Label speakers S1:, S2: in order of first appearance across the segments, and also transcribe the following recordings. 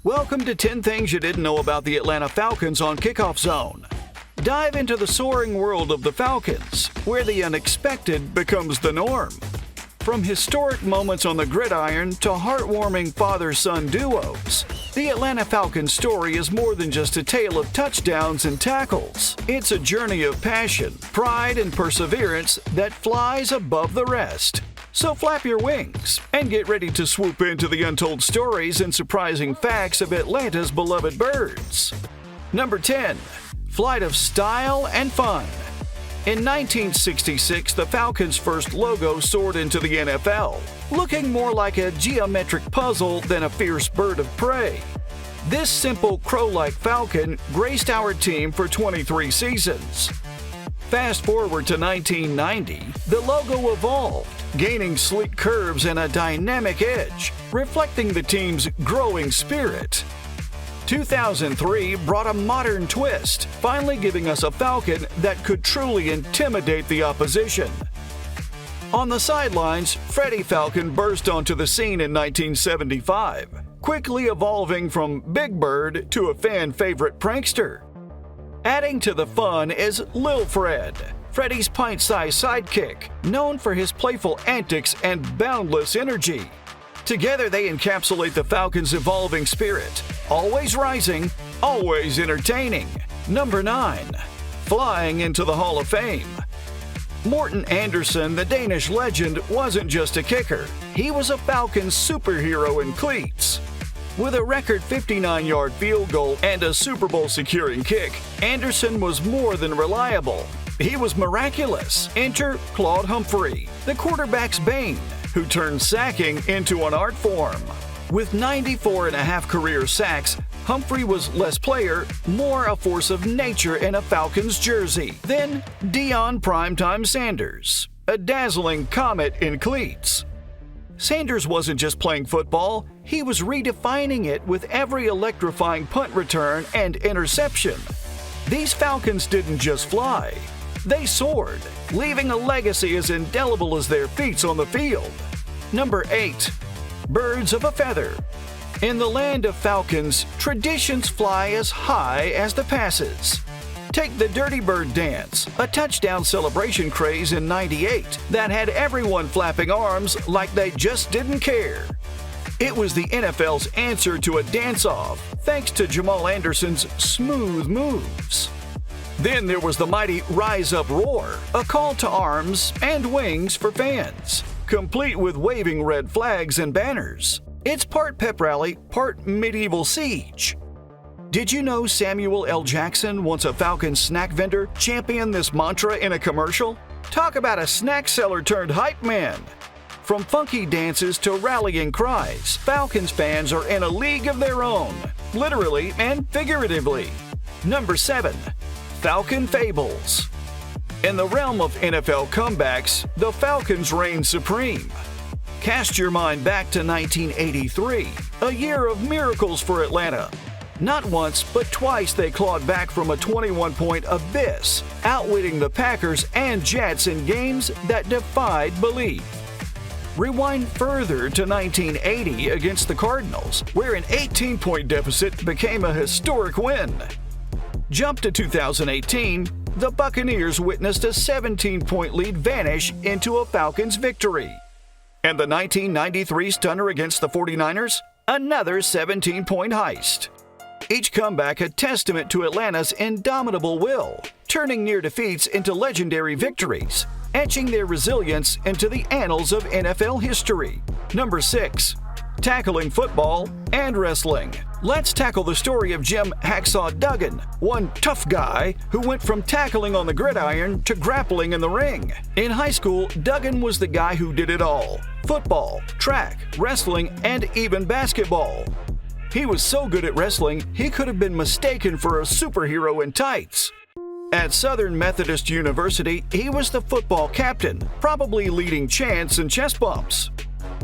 S1: Welcome to 10 Things You Didn't Know About the Atlanta Falcons on Kickoff Zone. Dive into the soaring world of the Falcons, where the unexpected becomes the norm. From historic moments on the gridiron to heartwarming father-son duos, the Atlanta Falcons story is more than just a tale of touchdowns and tackles. It's a journey of passion, pride, and perseverance that flies above the rest. So flap your wings and get ready to swoop into the untold stories and surprising facts of Atlanta's beloved birds. Number 10. Flight of style and fun. In 1966, the Falcons' first logo soared into the NFL, looking more like a geometric puzzle than a fierce bird of prey. This simple crow-like falcon graced our team for 23 seasons. Fast forward to 1990, the logo evolved, gaining sleek curves and a dynamic edge, reflecting the team's growing spirit. 2003 brought a modern twist, finally giving us a Falcon that could truly intimidate the opposition. On the sidelines, Freddie Falcon burst onto the scene in 1975, quickly evolving from Big Bird to a fan-favorite prankster. Adding to the fun is Lil Fred, Freddie's pint-sized sidekick, known for his playful antics and boundless energy. Together they encapsulate the Falcons' evolving spirit, always rising, always entertaining. Number 9. Flying into the Hall of Fame. Morten Andersen, the Danish legend, wasn't just a kicker. He was a Falcons superhero in cleats. With a record 59-yard field goal and a Super Bowl securing kick, Andersen was more than reliable. He was miraculous. Enter Claude Humphrey, the quarterback's bane, who turned sacking into an art form. With 94.5 career sacks, Humphrey was less player, more a force of nature in a Falcons jersey. Then Deion Primetime Sanders, a dazzling comet in cleats. Sanders wasn't just playing football, he was redefining it with every electrifying punt return and interception. These Falcons didn't just fly, they soared, leaving a legacy as indelible as their feats on the field. Number 8. Birds of a feather. In the land of Falcons, traditions fly as high as the passes. Take the Dirty Bird dance, a touchdown celebration craze in '98 that had everyone flapping arms like they just didn't care. It was the NFL's answer to a dance-off, thanks to Jamal Anderson's smooth moves. Then there was the mighty Rise Up Roar, a call to arms and wings for fans, complete with waving red flags and banners. It's part pep rally, part medieval siege. Did you know Samuel L. Jackson, once a Falcons snack vendor, championed this mantra in a commercial? Talk about a snack seller turned hype man. From funky dances to rallying cries, Falcons fans are in a league of their own, literally and figuratively. Number 7. Falcon Fables. In the realm of NFL comebacks, the Falcons reign supreme. Cast your mind back to 1983, a year of miracles for Atlanta. Not once, but twice they clawed back from a 21-point abyss, outwitting the Packers and Jets in games that defied belief. Rewind further to 1980 against the Cardinals, where an 18-point deficit became a historic win. Jump to 2018, the Buccaneers witnessed a 17-point lead vanish into a Falcons victory. And the 1993 stunner against the 49ers? Another 17-point heist. Each comeback a testament to Atlanta's indomitable will, turning near defeats into legendary victories, etching their resilience into the annals of NFL history. Number 6. Tackling football and wrestling. Let's tackle the story of Jim Hacksaw Duggan, one tough guy who went from tackling on the gridiron to grappling in the ring. In high school, Duggan was the guy who did it all: football, track, wrestling, and even basketball. He was so good at wrestling, he could have been mistaken for a superhero in tights. At Southern Methodist University, he was the football captain, probably leading chants and chest bumps.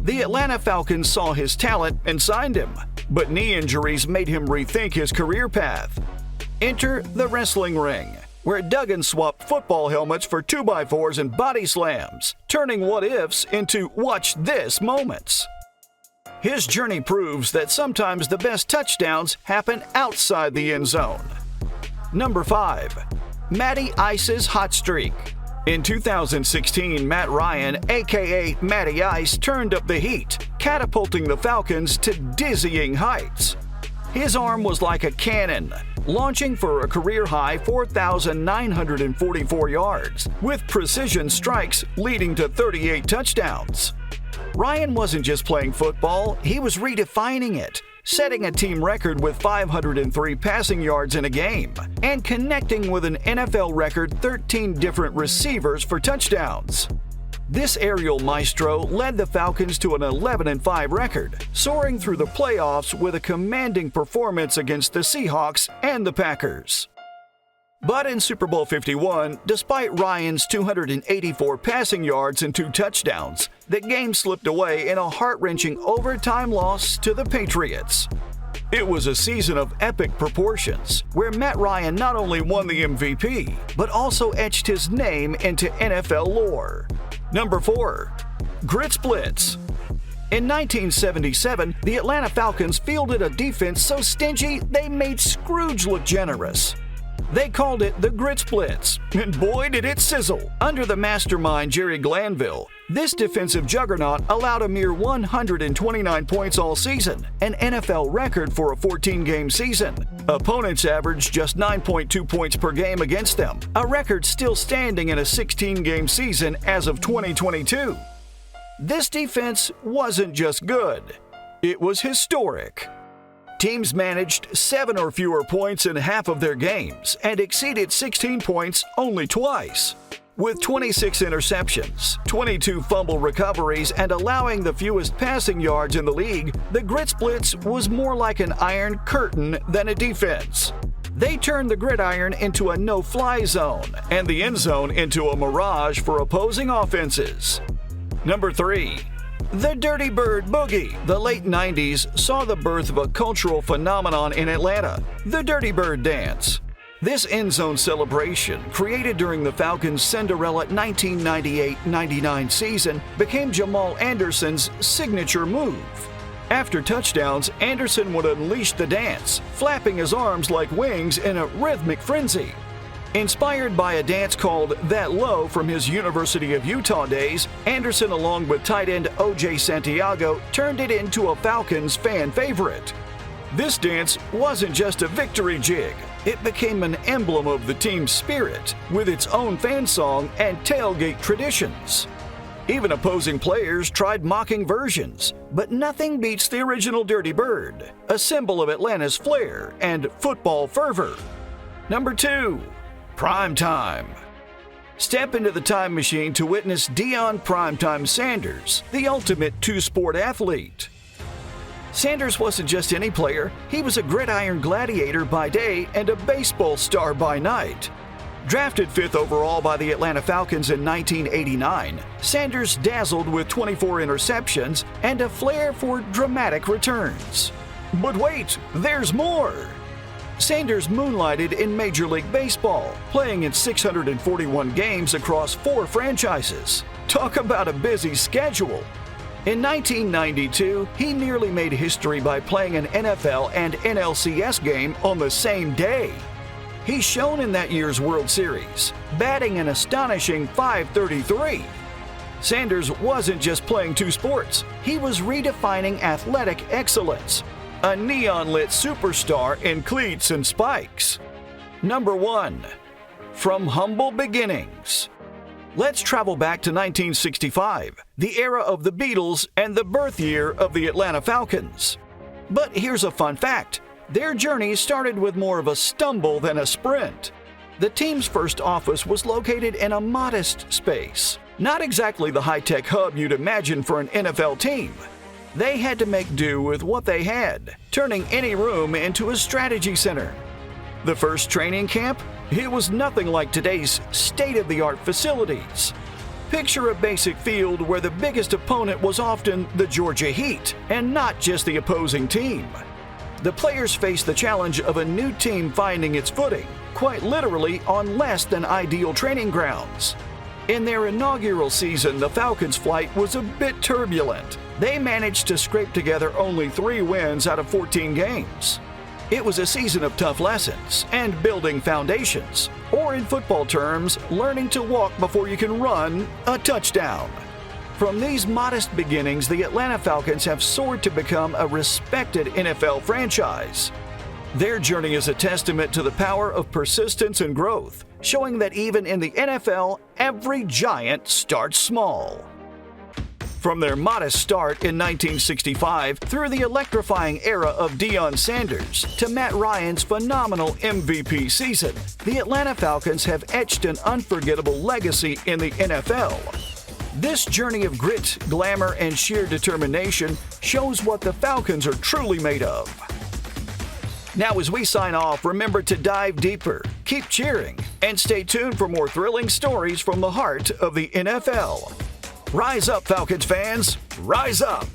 S1: The Atlanta Falcons saw his talent and signed him, but knee injuries made him rethink his career path. Enter the wrestling ring, where Duggan swapped football helmets for 2x4s and body slams, turning what-ifs into watch-this moments. His journey proves that sometimes the best touchdowns happen outside the end zone. Number 5. Matty Ice's hot streak. In 2016, Matt Ryan, aka Matty Ice, turned up the heat, catapulting the Falcons to dizzying heights. His arm was like a cannon, launching for a career-high 4,944 yards, with precision strikes leading to 38 touchdowns. Ryan wasn't just playing football, he was redefining it, setting a team record with 503 passing yards in a game, and connecting with an NFL record 13 different receivers for touchdowns. This aerial maestro led the Falcons to an 11-5 record, soaring through the playoffs with a commanding performance against the Seahawks and the Packers. But in Super Bowl 51, despite Ryan's 284 passing yards and 2 touchdowns, the game slipped away in a heart-wrenching overtime loss to the Patriots. It was a season of epic proportions, where Matt Ryan not only won the MVP, but also etched his name into NFL lore. Number 4. Grits Blitz. In 1977, the Atlanta Falcons fielded a defense so stingy they made Scrooge look generous. They called it the Grits Blitz, and boy did it sizzle. Under the mastermind Jerry Glanville, this defensive juggernaut allowed a mere 129 points all season, an NFL record for a 14-game season. Opponents averaged just 9.2 points per game against them, a record still standing in a 16-game season as of 2022. This defense wasn't just good, it was historic. Teams managed 7 or fewer points in half of their games and exceeded 16 points only twice. With 26 interceptions, 22 fumble recoveries, and allowing the fewest passing yards in the league, the Grits Blitz was more like an iron curtain than a defense. They turned the gridiron into a no-fly zone and the end zone into a mirage for opposing offenses. Number 3. The Dirty Bird Boogie. The late 90s saw the birth of a cultural phenomenon in Atlanta, the Dirty Bird Dance. This end-zone celebration, created during the Falcons' Cinderella 1998-99 season, became Jamal Anderson's signature move. After touchdowns, Anderson would unleash the dance, flapping his arms like wings in a rhythmic frenzy. Inspired by a dance called That Low from his University of Utah days, Anderson, along with tight end O.J. Santiago, turned it into a Falcons fan favorite. This dance wasn't just a victory jig. It became an emblem of the team's spirit, with its own fan song and tailgate traditions. Even opposing players tried mocking versions, but nothing beats the original Dirty Bird, a symbol of Atlanta's flair and football fervor. Number 2. Prime Time. Step into the time machine to witness Deion Primetime Sanders, the ultimate two-sport athlete. Sanders wasn't just any player, he was a gridiron gladiator by day and a baseball star by night. Drafted 5th overall by the Atlanta Falcons in 1989, Sanders dazzled with 24 interceptions and a flair for dramatic returns. But wait, there's more! Sanders moonlighted in Major League Baseball, playing in 641 games across 4 franchises. Talk about a busy schedule! In 1992, he nearly made history by playing an NFL and NLCS game on the same day. He shone in that year's World Series, batting an astonishing .533. Sanders wasn't just playing 2 sports, he was redefining athletic excellence. A neon-lit superstar in cleats and spikes. Number 1. From humble beginnings. Let's travel back to 1965, the era of the Beatles and the birth year of the Atlanta Falcons. But here's a fun fact. Their journey started with more of a stumble than a sprint. The team's first office was located in a modest space, not exactly the high-tech hub you'd imagine for an NFL team. They had to make do with what they had, turning any room into a strategy center. The first training camp? It was nothing like today's state-of-the-art facilities. Picture a basic field where the biggest opponent was often the Georgia Heat, and not just the opposing team. The players faced the challenge of a new team finding its footing, quite literally on less than ideal training grounds. In their inaugural season, the Falcons' flight was a bit turbulent. They managed to scrape together only 3 wins out of 14 games. It was a season of tough lessons and building foundations, or in football terms, learning to walk before you can run a touchdown. From these modest beginnings, the Atlanta Falcons have soared to become a respected NFL franchise. Their journey is a testament to the power of persistence and growth, showing that even in the NFL, every giant starts small. From their modest start in 1965 through the electrifying era of Deion Sanders to Matt Ryan's phenomenal MVP season, the Atlanta Falcons have etched an unforgettable legacy in the NFL. This journey of grit, glamour, and sheer determination shows what the Falcons are truly made of. Now, as we sign off, remember to dive deeper, keep cheering, and stay tuned for more thrilling stories from the heart of the NFL. Rise up, Falcons fans! Rise up!